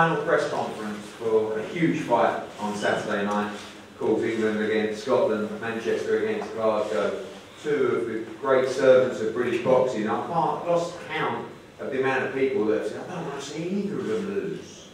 final press conference for a huge fight on Saturday night. Of course, England against Scotland, Manchester against Glasgow. Two of the great servants of British boxing. I can't lost count of the amount of people that say, I don't want to see either of them lose.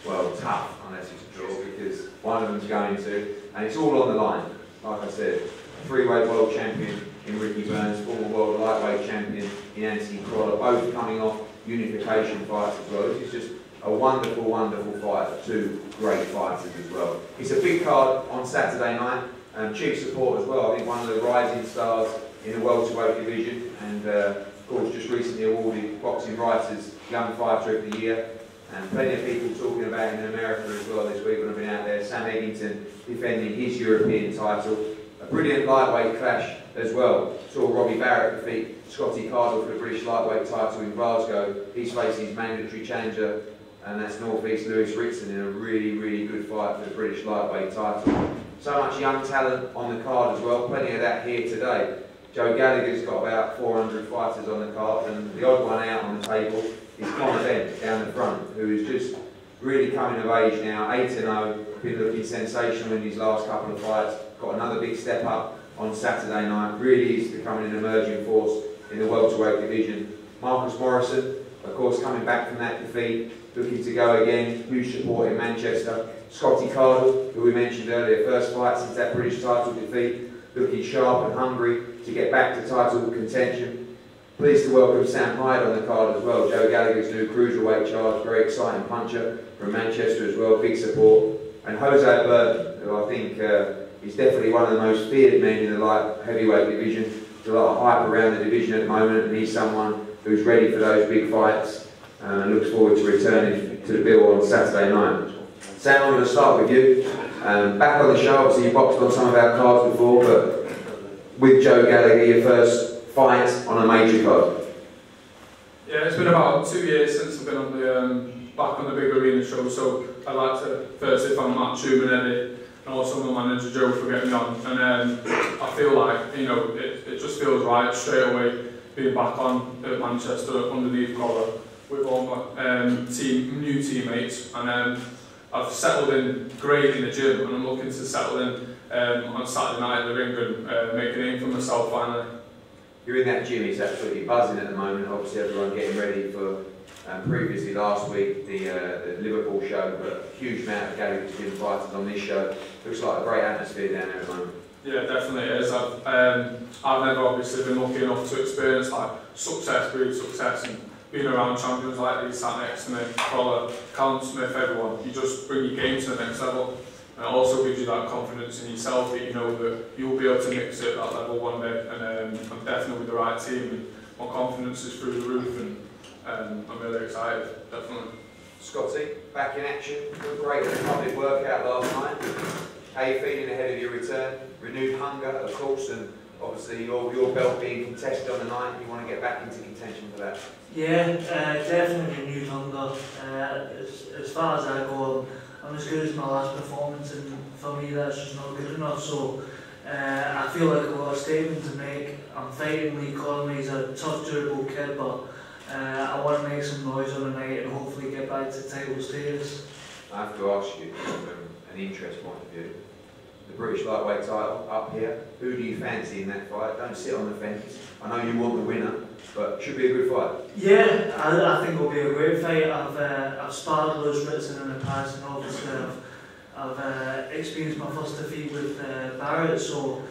Well, tough, unless it's a draw, because one of them's going to, and it's all on the line. Like I said, three-weight world champion in Ricky Burns, former world lightweight champion in Anthony Crolla, both coming off unification fights as well. This is just a wonderful, wonderful fight of two great fighters as well. It's a big card on Saturday night, chief support as well. I think one of the rising stars in the welterweight division, and of course just recently awarded Boxing Writers Young Fighter of the Year. And plenty of people talking about him in America as well this week when I've been out there. Sam Eggington defending his European title. A brilliant lightweight clash as well. Saw Robbie Barrett defeat Scotty Cardle for the British lightweight title in Glasgow. He's facing his mandatory challenger, and that's North East Lewis Ritson in a really, really good fight for the British lightweight title. So much young talent on the card as well. Plenty of that here today. Joe Gallagher's got about 400 fighters on the card, and the odd one out on the table is Connor Bent down the front, who is just really coming of age now, 8-0, been looking sensational in his last couple of fights, got another big step up on Saturday night, really is becoming an emerging force in the welterweight division. Marcus Morrison, of course, coming back from that defeat, looking to go again, huge support in Manchester. Scotty Cardle, who we mentioned earlier, first fight since that British title defeat, looking sharp and hungry to get back to title contention. Pleased to welcome Sam Hyde on the card as well, Joe Gallagher's new cruiserweight charge, very exciting puncher from Manchester as well, big support. And Jose Burton, who I think is definitely one of the most feared men in the light heavyweight division. There's a lot of hype around the division at the moment, and he's someone who's ready for those big fights and looks forward to returning to the bill on Saturday night. Sam, I'm going to start with you. Back on the show, obviously you boxed on some of our cards before, but with Joe Gallagher, your first fight on a major card. Yeah, it's been about 2 years since I've been on the back on the big arena show, so I'd like to firstly thank Matt Truman and Eddie, and also my manager Joe for getting me on. And I feel like, you know, it just feels right straight away being back on at Manchester underneath Crolla with all my new teammates, and I've settled in great in the gym, and I'm looking to settle in on Saturday night in the ring and make a name for myself finally. You're in that gym, it's absolutely buzzing at the moment. Obviously everyone getting ready for previously last week the Liverpool show, but a huge amount of Gallagher's gym fighters on this show. Looks like a great atmosphere down there at the moment. Yeah, definitely it is. I've never obviously been lucky enough to experience like success, breed success, and being around champions like these sat next to me, Crolla, Callum Smith, everyone. You just bring your game to the next level. And it also gives you that confidence in yourself that you know that you'll be able to mix it at that level one day. And I'm definitely with the right team, and my confidence is through the roof, and I'm really excited, definitely. Scotty, back in action. Great public workout last night. How are you feeling ahead of your return? Renewed hunger, of course, and obviously your belt being contested on the night, you want to get back into contention for that. Yeah, definitely renewed hunger. As far as I go, I'm as good as my last performance, and for me that's just not good enough. So I feel like I've got a statement to make. I'm fighting Lee Conley, he's a tough, durable kid, but I want to make some noise on the night and hopefully get back to title status. I have to ask you from an interest point of view, the British lightweight title up here, who do you fancy in that fight? Don't sit on the fence. I know you want the winner, but it should be a good fight. Yeah, I think it'll be a great fight. I've sparred Lewis Ritson in the past, and obviously I've experienced my first defeat with Barrett, so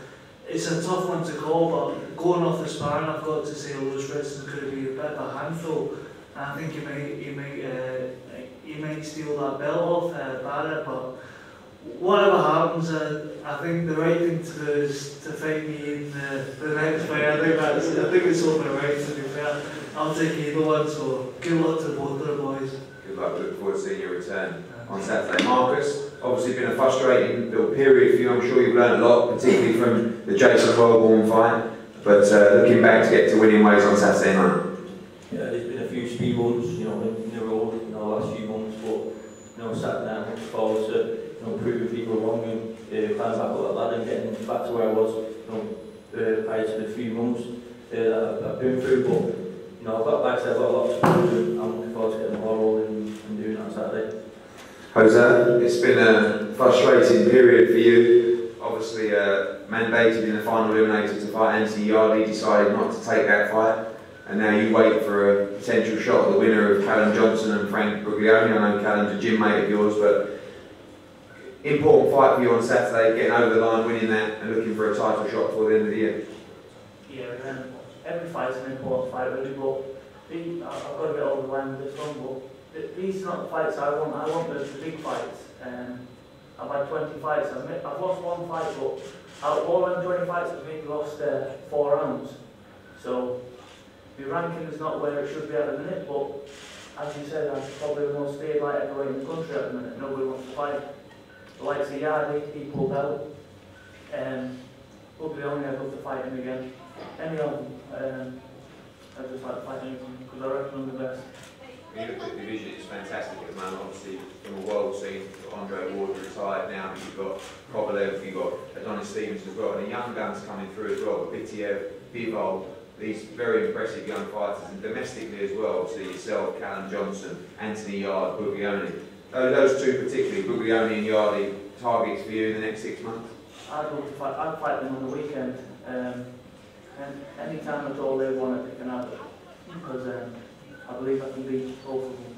it's a tough one to call, but going off the sparring, I've got to say Lewis Ritson could be a bit of a handful. I think he might steal that belt off Barrett, but whatever happens, I think the right thing to do is to fight me in the next fight. I think it's only right, to be fair. I'll take either one, so good luck to both of the boys. Good luck, look forward to seeing your return on Saturday. Marcus, obviously been a frustrating little period for you. I'm sure you've learned a lot, particularly from the Jason Wellborn fight, but looking back to get to winning ways on Saturday night. Yeah, there's been a few speed ones, you know, in the road in the last few months, but you know, sat down, looking forward to proving people wrong and climbing back up that ladder and getting back to where I was, you know, prior to the few months that I've been through. But you know, I've got, like I said, I've got a lot to prove, and I'm looking forward to getting the ball rolling and doing that on Saturday. Jose, it's been a frustrating period for you. Obviously, mandated in the final eliminator to fight Anthony Yardy, decided not to take that fight, and now you wait for a potential shot at the winner of Callum Johnson and Frank Buglioni. I know Callum's a gym mate of yours, but important fight for you on Saturday, getting over the line, winning that, and looking for a title shot before the end of the year. Yeah, every fight's an important fight really, but I've got a bit over the line with this one, but these are not the fights I want. I want the big fights. I've had 20 fights. I've lost one fight, but out of all them 20 fights, I've maybe lost 4 rounds. So the ranking is not where it should be at the minute, but as you said, I'm probably the most feared light heavyweight in the country at the minute. Nobody wants to fight. The likes of Yardy, he pulled out. Buglioni, I'd love to fight him again. Any of them, I'd just like to fight anyone because I reckon I'm the best. When you look at the division, it's fantastic at the moment. Obviously, from a world scene, Andre Ward retired now, but you've got Kovalev, you've got Adonis Stevens as well, and the young guns coming through as well, Bitiev, Bivol, these very impressive young fighters, and domestically as well, so yourself, Callum Johnson, Anthony Yarde, Buglioni. Those two particularly, Buglioni and Yarde, targets for you in the next 6 months? I'd fight them on the weekend. And any time at all they want to pick an out, because I believe I can beat both of them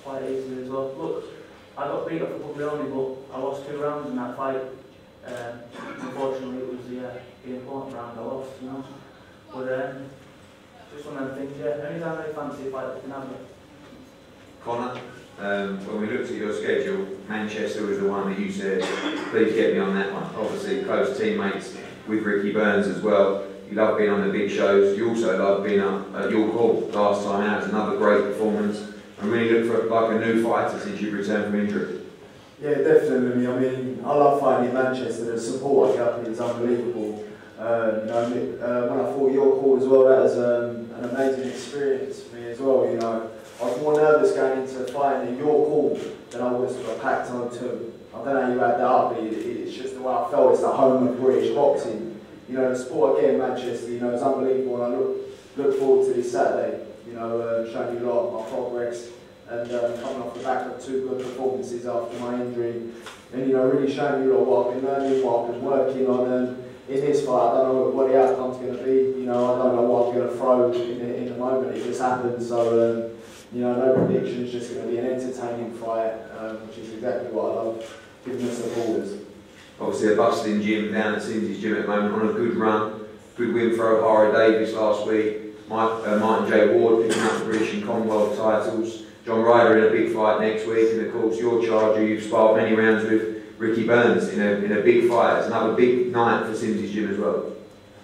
quite easily as well. Look, I got beat up for Buglioni, but I lost 2 rounds in that fight. Unfortunately, it was the important round I lost, you know. But just one of them things, yeah. Anytime they fancy a fight, they can have it. Connor, when we looked at your schedule, Manchester was the one that you said, please get me on that one. Obviously, close teammates with Ricky Burns as well. You love being on the big shows. You also love being at York Hall last time out. It's another great performance. And really look for like a new fighter since you've returned from injury. Yeah, definitely. I mean, I love fighting in Manchester. The support I get up here is unbelievable. When I fought York Hall as well, that was an amazing experience for me as well. You know, I was more nervous going into fighting in York Hall than I was for Pac-12 too. I don't know how you add that up, but it's just the way I felt. It's the home of British boxing. You know, the sport I get in Manchester, you know, it's unbelievable, and I look forward to this Saturday. You know, showing you a lot of my progress, and coming off the back of 2 good performances after my injury, and you know, really showing you a lot of what I've been learning, what I've been working on. In this fight, I don't know what the outcome's going to be. You know, I don't know what I'm going to throw in the moment. It just happens. So, you know, no predictions. Just going to be an entertaining fight, which is exactly what I love, giving the supporters. Obviously, a bustling gym down at Cindy's gym at the moment, on a good run. Good win for O'Hara Davis last week. Martin J. Ward picking up the British and Commonwealth titles. John Ryder in a big fight next week, and of course your charger you've sparred many rounds with, Ricky Burns in a big fight. It's another big night for Cindy's gym as well.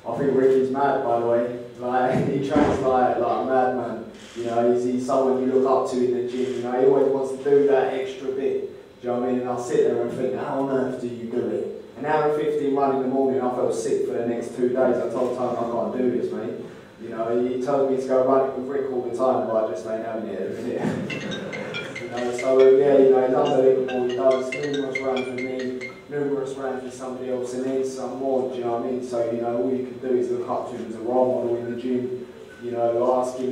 I think Ricky's mad, by the way. Like, he trains like a madman. You know, he's someone you look up to in the gym. You know, he always wants to do that extra bit. Do you know what I mean? And I'll sit there and think, how on earth do you do it? An hour and 15 run in the morning, I felt sick for the next 2 days. I told Tony I can't do this, mate. You know, he told me to go running with Rick all the time, but I just ain't having it at the minute. You know, so yeah, you know, he's unbelievable. He does numerous runs with me, numerous runs with somebody else, and needs some more, do you know what I mean? So, you know, all you can do is look up to him as a role model in the gym. You know, I ask him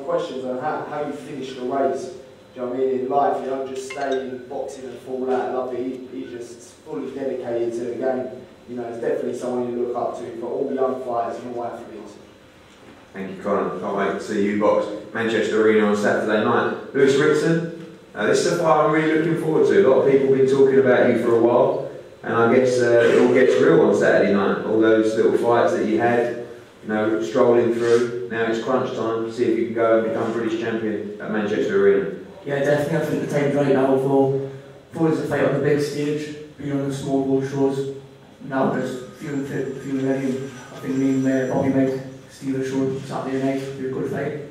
questions on how you finish the race. Do you know what I mean? In life, you don't just stay in boxing and fall out. I love it. He's just fully dedicated to the game. You know, it's definitely someone you look up to for all young fighters and all athletes. Thank you, Colin. Can't wait to see you box Manchester Arena on Saturday night. Lewis Rickson, this is a fight I'm really looking forward to. A lot of people have been talking about you for a while, and I guess it all gets real on Saturday night. All those little fights that you had, you know, strolling through. Now it's crunch time. See if you can go and become British champion at Manchester Arena. Yeah, definitely. I think the time's right now for us to fight on the big stage, being on the small ball shows. Now there's feeling fit, feeling ready. I think me and Bobby might steal a show Saturday night. It'll be a good fight.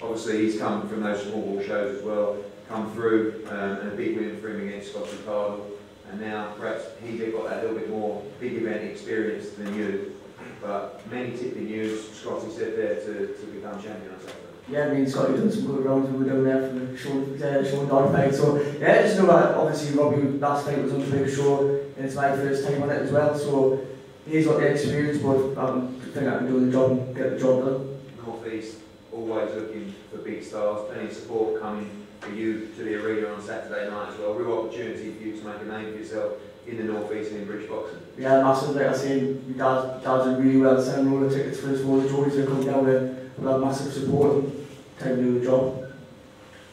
Obviously, he's come from those small ball shows as well. Come through and a big win for him against Scotty Cardle, and now perhaps he's got that little bit more big event experience than you. But many tipping news, Scotty said there to become champion on Saturday. Yeah, I mean, Scotty done some good rounds. We were down there for the show dog fight. So yeah, just know that obviously Robbie last fight was on the big show, and it's my first time on it as well. So he's got the experience, but I think I can do the job and get the job done. North East always looking for big stars. Plenty of support coming for you to the arena on Saturday night as well. Real opportunity for you to make a name for yourself in the North East and in British boxing. Yeah, massive. Like I say, my dad's doing really well selling all the tickets for his for the Geordies to come down there. We'll have massive support and take to do the job.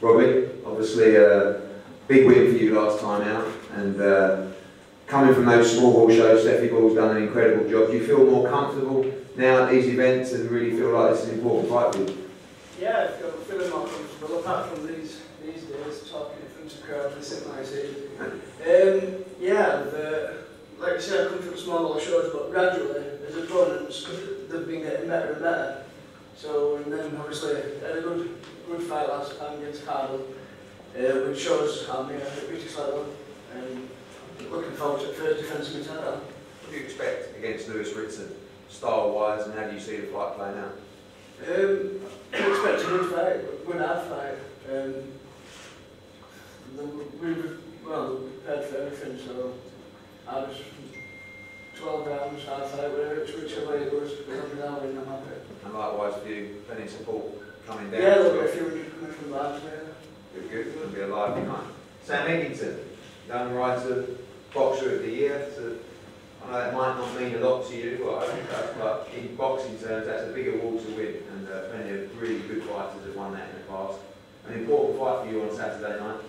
Robbie, obviously a big win for you last time out, and coming from those small hall shows, Steffi Ball's done an incredible job. Do you feel more comfortable now at these events and really feel like this is an important fight for you? Yeah, I feel feeling more comfortable apart from these days, talking in front of crowds and sitting like this. Yeah, like I said, I've come from small hall shows, but gradually, as opponents, they've been getting better and better. So, and then obviously, I had a good fight last time against Crolla, which shows I'm at British level. Looking forward to the first defence of my title. What do you expect against Lewis Ritson, style-wise, and how do you see the fight playing out? I expect a good fight, good hard fight. We're prepared for everything, so I was 12 rounds, hard fight, whichever way it goes, because I'm now in, I'm happy. And likewise for you, plenty of support coming down? Yeah, there'll be a few hundred coming from Barnsley. Good, it'll be a lively night. Sam Eggington, young writer, boxer of the year. So I know that might not mean a lot to you, but in boxing terms, that's a big award to win, and plenty of really good fighters have won that in the past. An important fight for you on Saturday night.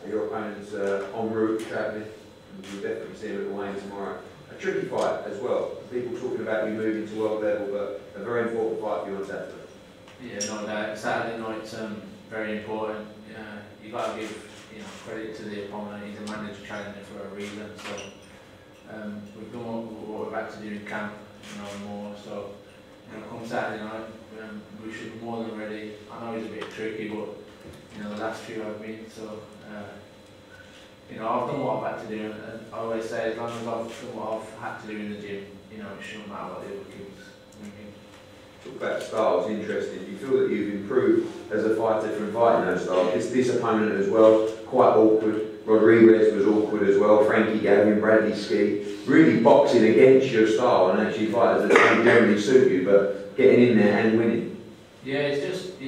Your opponent's en route, travelling, and you'll definitely see him at the weigh-in tomorrow. A tricky fight as well. People talking about you moving to world level, but a very important fight for you on Saturday. Yeah, no doubt. Saturday night's very important. You've got to give credit to the opponent. He's a manager challenger for a reason. So we've done what we've had to do in camp, and more. So come Saturday night, we should be more than ready. I know it's a bit tricky, but the last few I've been. So I've done what I've had to do, and I always say as long as I've done what I've had to do in the gym, it shouldn't matter what the other kids thinking. Talk about styles, interesting. Do you feel that you've improved as a fighter from fighting those styles? This opponent as well, quite awkward. Rodriguez was awkward as well. Frankie Gavin, Bradley Ski, really boxing against your style, and actually fighters that don't generally suit you, but getting in there and winning. Yeah, it's just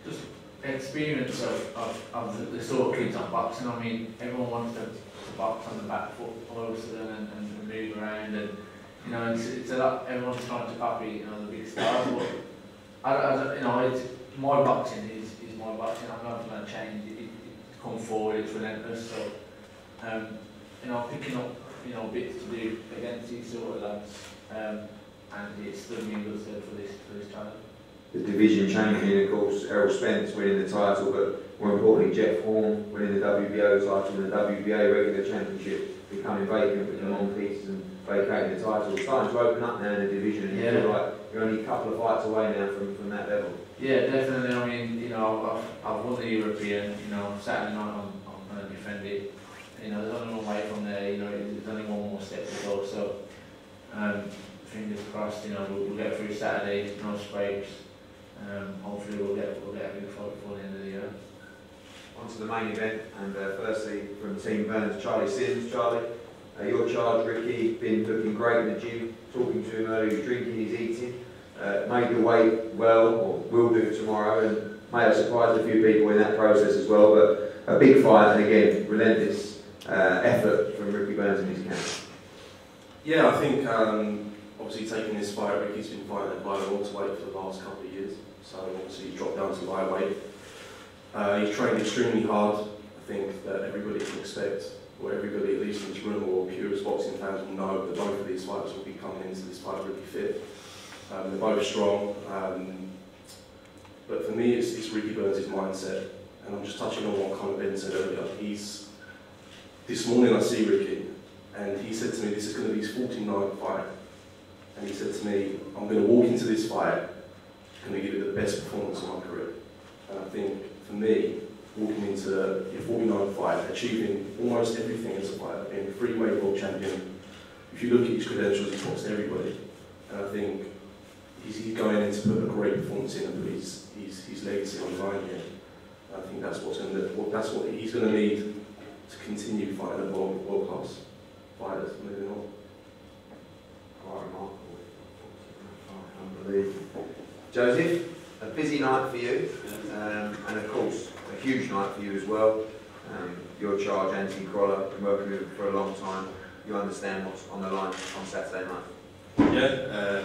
just experience of the sort of kids I'm boxing. I mean, everyone wants to box on the back foot all of a sudden and move around, and it's a lot. Everyone's trying to copy the big stars, but it's my boxing is my boxing. I'm not going to change it. It's come forward. It's relentless. So picking up bits to do against these sort of lads, and it's stood me in good stead for this challenge. The division champion, of course, Errol Spence winning the title, but more importantly, Jeff Horn winning the WBO title and the WBA regular championship, becoming vacant with the long piece and vacating the title. It's starting to open up now in the division, and you feel like you're only a couple of fights away now from that level. Yeah, definitely. I mean, I've won the European. Saturday night I'm going to defend it. There's only one way from there. There's only one more step to go. So, fingers crossed. We'll get through Saturday. No scrapes. Hopefully we'll get a big fight before the end of the year. On to the main event, and firstly from Team Burns, Charlie Sims. Charlie, your charge, Ricky, been looking great in the gym. Talking to him earlier, he's drinking, he's eating. Made the weight well, or will do tomorrow, and may have surprised a few people in that process as well. But a big fight, and again, relentless effort from Ricky Burns in his camp. Yeah, I think obviously taking this fight, Ricky's been fighting at light welterweight for the last couple of years. So obviously he's dropped down to lightweight. He's trained extremely hard. I think that everybody can expect, or everybody at least in this room, or purist boxing fans will know that both of these fighters will be coming into this fight really fit. They're both strong. But for me, it's Ricky Burns' mindset. And I'm just touching on what Conor Ben said earlier. This morning I see Ricky, and he said to me, this is going to be his 49th fight. And he said to me, I'm going to walk into this fight, going to give it the best performance of my career. And I think, for me, walking into your 49th fight, achieving almost everything as a fighter, being a three-weight world champion, if you look at his credentials, he's boxed everybody. And I think he's going in to put a great performance in and put his legacy on the line here. I think that's what he's going to need to continue fighting at world-class fighters moving on. Quite remarkable. Unbelievable. Joseph, a busy night for you, and of course, a huge night for you as well. Your charge, Anthony Crolla, been working with him for a long time. You understand what's on the line on Saturday night. Yeah,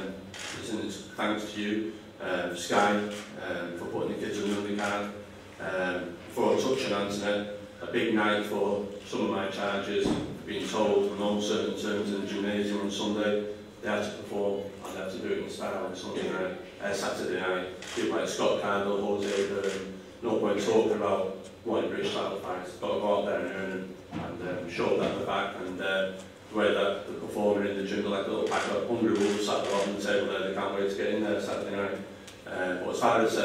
listen, it's thanks to you, Sky, for putting the kids on the undercard, for touching Anthony. A big night for some of my charges, being told on all certain terms in the gymnasium on Sunday. They had to perform and they had to do it in style on Sunday night, Saturday night. People like Scott Candle, Jose Byrne, no point talking about wanting British title fights. Got to go out there and earn them and show that at the back. And the way that the performer in the gym, like a little pack of 100 wolves sat there on the table there, they can't wait to get in there Saturday night. But as far as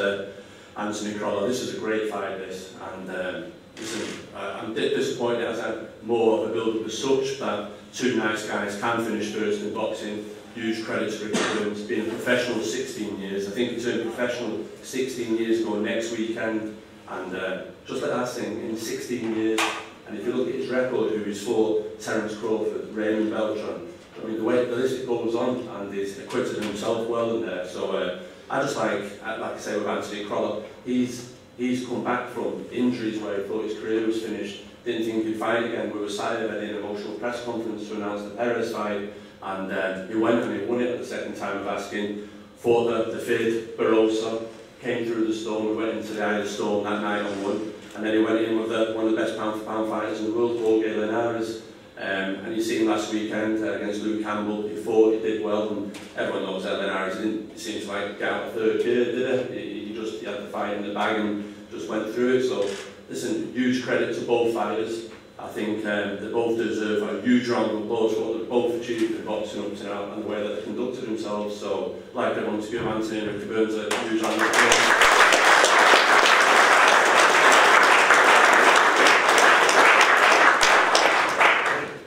Anthony Crolla, this is a great fight, this. And listen, I'm disappointed as had more of a build-up as such, that two nice guys can finish first in boxing. Huge credit to Ricky Burns, being a professional 16 years. I think he turned professional 16 years ago next weekend. And just like that thing, in 16 years, and if you look at his record, who he's fought, Terence Crawford, Raymond Beltran, I mean, the list goes on, and he's acquitted himself well in there. So I just like I say with Anthony Crolla, he's come back from injuries where he thought his career was finished, didn't think he'd fight again. We were silent at an emotional press conference to announce the Perez fight, and he went and he won it at the second time of asking, fought the fifth, Barossa, came through the storm. We went into the eye of the storm that night and won, and then he went in with one of the best pound-for-pound fighters in the world, Jorge Linares. And you see him last weekend against Luke Campbell. He fought, he did well, and everyone knows that Linares didn't seem to like get out of third gear, did he? He had the fight in the bag and just went through it. So listen, huge credit to both fighters. I think they both deserve a huge round of applause for what they've both achieved in boxing up to now and the way that they conducted themselves. So I'd like everyone to give Anthony and Ricky Burns a huge round of applause.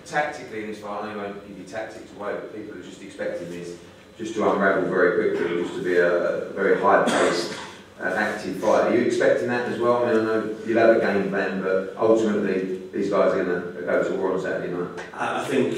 Tactically in this fight, I won't give you tactics away, but people are just expecting this just to unravel very quickly, just to be a very high-paced, active fight. Are you expecting that as well? I mean, I know you'll have a game plan, but ultimately these guys are going to go to war on Saturday night. I think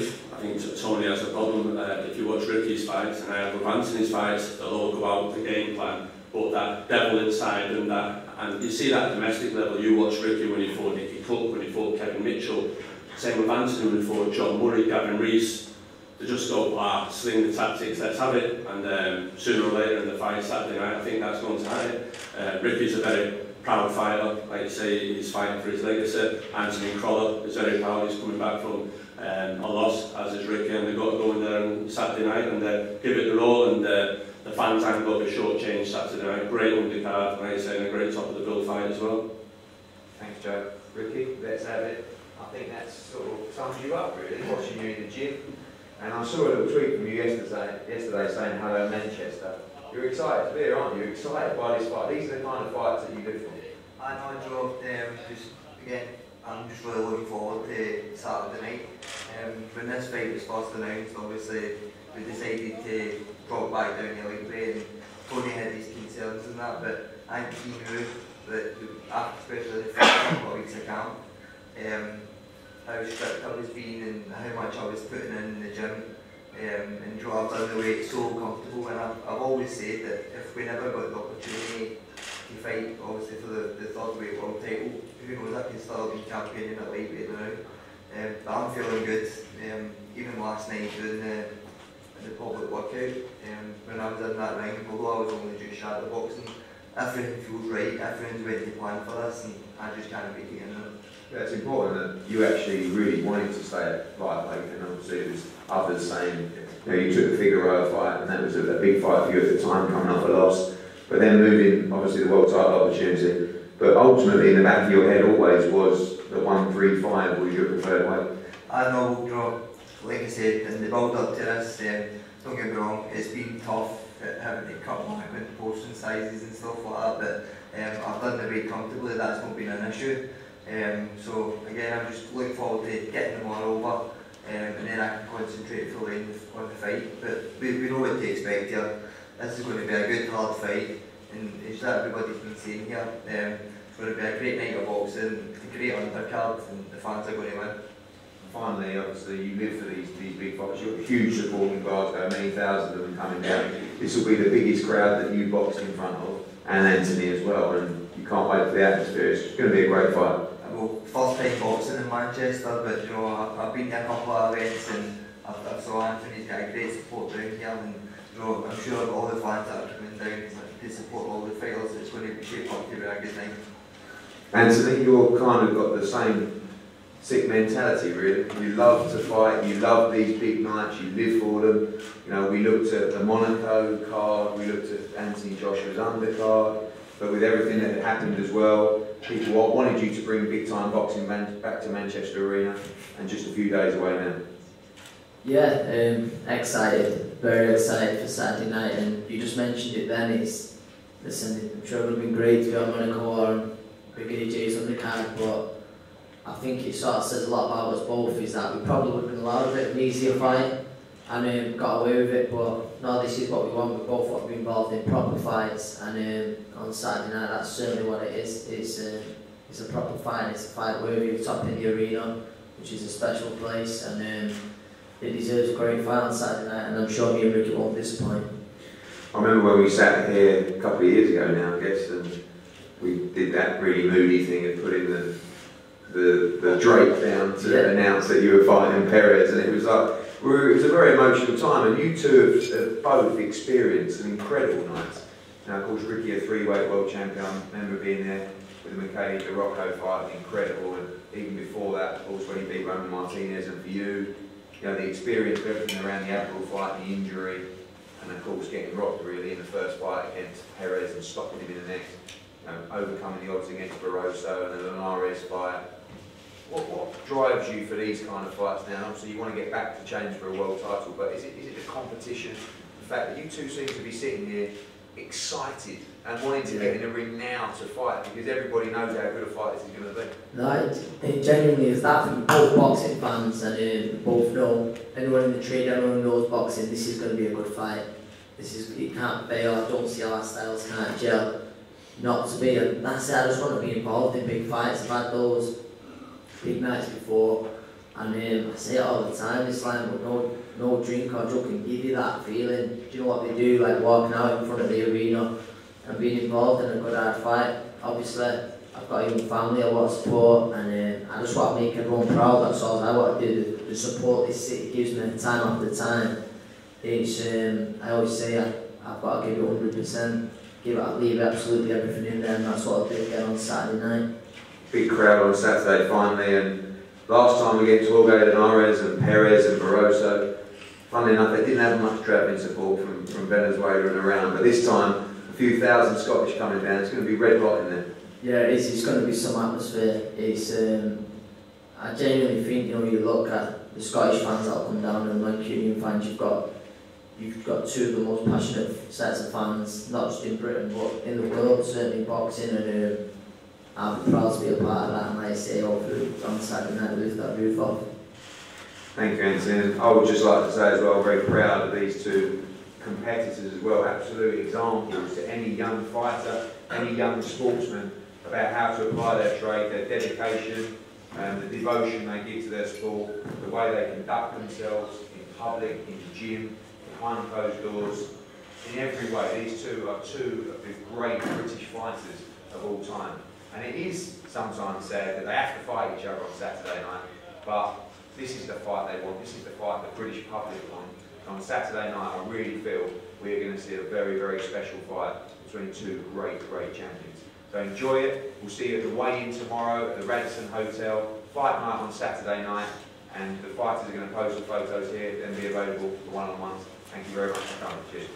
Tony has a problem. If you watch Ricky's fights and I have with Anthony's fights, they'll all go out with the game plan, but that devil inside and you see that at domestic level. You watch Ricky when he fought Nicky Cook, when he fought Kevin Mitchell. Same with Anthony when he fought John Murray, Gavin Rees. They just go, sling the tactics, let's have it. And sooner or later in the fight Saturday night, I think that's going to happen. Ricky's a very proud fighter, like you say, he's fighting for his legacy. Anthony Crolla is very proud, he's coming back from a loss, as is Ricky, and they've got to go in there on Saturday night and give it the all. And the fans haven't got to be shortchanged Saturday night. Great undercard, like I say, and a great top of the bill fight as well. Thanks, Joe. Ricky, let's have it. I think that sort of sums you up, really, watching you in the gym. And I saw a little tweet from you yesterday saying hello Manchester. You're excited to be here, aren't you? You're excited by this fight. These are the kind of fights that you live for. I know, Joe. Again, I'm just really looking forward to Saturday night. When this fight was first announced, obviously we decided to drop back down the league way, and Tony had his concerns and that, but I think he knew that after, especially the first couple of weeks of camp, how strict I was being and how much I was putting in the gym, and Joe, I've done the weight so comfortable, and I've always said that if we never got the opportunity to fight, obviously for the third weight world title, who knows, I can still be champion in a lightweight now. But I'm feeling good. Even last night doing the public workout, when I was in that ring, although I was only just shadow boxing, everything feels right, everything's ready to plan for this, and I just can't wait to get in there. Yeah, it's important that you actually really wanted to stay at lightweight, and obviously it was others saying, you took the Figueroa fight, and that was a big fight for you at the time, coming off a loss. But then moving, obviously, the world title opportunity. But ultimately, in the back of your head always was that 135 was your preferred weight. I know, like I said, in the build up to this, don't get me wrong, it's been tough having to cut back with portion sizes and stuff like that, but I've done the weight comfortably, that's not been an issue. So again, I'm just looking forward to getting them all over, and then I can concentrate fully on the fight. But we know what to expect here. This is going to be a good, hard fight, and as everybody's been saying here, it's going to be a great night of boxing, a great undercard, and the fans are going to win. Finally, obviously, you live for these big fights. You've got huge support in Glasgow, many thousands of them coming down. This will be the biggest crowd that you boxed in front of, and Anthony as well. And you can't wait for the atmosphere. It's going to be a great fight. Well, first time boxing in Manchester, but you know, I've been to a couple of events and I've saw Anthony's got a great support down here, and you know, I'm sure all the fans that are coming down to support all the fighters, it's going to be shaped up to be a good night. Anthony, you've kind of got the same sick mentality, really. You love to fight, you love these big nights, you live for them. You know, we looked at the Monaco card, we looked at Anthony Joshua's undercard, but with everything that had happened as well, people wanted you to bring big time boxing back to Manchester Arena, and just a few days away now. Yeah, excited, very excited for Saturday night, and you just mentioned it then, listen, I'm sure it would have been great to be on Monaco or Big AJ's undercard, but I think it sort of says a lot about us both, is that we probably would have been allowed a bit of an easier fight and got away with it, but no, this is what we want. We both want to be involved in proper fights, and on Saturday night that's certainly what it is. It's a proper fight, it's a fight worthy of top in the arena, which is a special place, and it deserves a great fight on Saturday night, and I'm sure me and Ricky won't disappoint. I remember when we sat here a couple of years ago now, I guess, and we did that really moody thing of putting the Drake down to announce that you were fighting Perez, and it was like, it was a very emotional time, and you two have both experienced some incredible nights. Now, of course, Ricky, a 3-weight world champion, I remember being there with the McKay Rocco fight, incredible, and even before that, of course, when he beat Roman Martinez, and for you, you know, the experience of everything around the Abdul fight, the injury, and of course getting rocked really in the first fight against Perez and stopping him in the next, you know, overcoming the odds against Barroso and the Linares fight. What drives you for these kind of fights now? Obviously you want to get back to challenge for a world title, but is it the competition, the fact that you two seem to be sitting here excited and wanting to get in the ring now to fight, because everybody knows how good a fight this is going to be? No, it genuinely is that for both boxing fans, and both know, anyone in the trade, everyone knows boxing, this is going to be a good fight. It can't fail. I don't see our styles can't gel. Not to be, and that's it, I just want to be involved in big fights. I've had those big nights before, and I say it all the time, it's like, but no drink or drug can give you that feeling. Do you know what they do, like walking out in front of the arena and being involved in a good hard fight? Obviously, I've got a young family I want to support, and I just want to make everyone proud. That's all I want to do. The support this city gives me time after time. It's, I always say I've got to give it 100%, leave absolutely everything in there, and that's what I'll do again on Saturday night. Big crowd on Saturday finally, and last time against Jorge Linares and Perez and Barroso, funnily enough they didn't have much travelling support from Venezuela and around, but this time a few thousand Scottish coming down. It's going to be red hot in there. Yeah, it's going to be some atmosphere. It's I genuinely think, you know, you look at the Scottish fans that'll come down and Mancunian fans, you've got two of the most passionate sets of fans, not just in Britain but in the world, certainly in boxing, and I'm proud to be a part of that, and like I say, hopefully on Saturday night we lift that roof off. Thank you, Anthony. I would just like to say as well, very proud of these two competitors as well, absolute examples to any young fighter, any young sportsman, about how to apply their trade, their dedication, the devotion they give to their sport, the way they conduct themselves in public, in the gym, behind closed doors. In every way, these two are two of the great British fighters of all time. And it is sometimes sad that they have to fight each other on Saturday night, but this is the fight they want, this is the fight the British public want. And on Saturday night, I really feel we're going to see a very, very special fight between two great, great champions. So enjoy it. We'll see you at the weigh-in tomorrow at the Radisson Hotel. Fight night on Saturday night, and the fighters are going to post the photos here, then be available for one-on-ones. Thank you very much for coming. Cheers.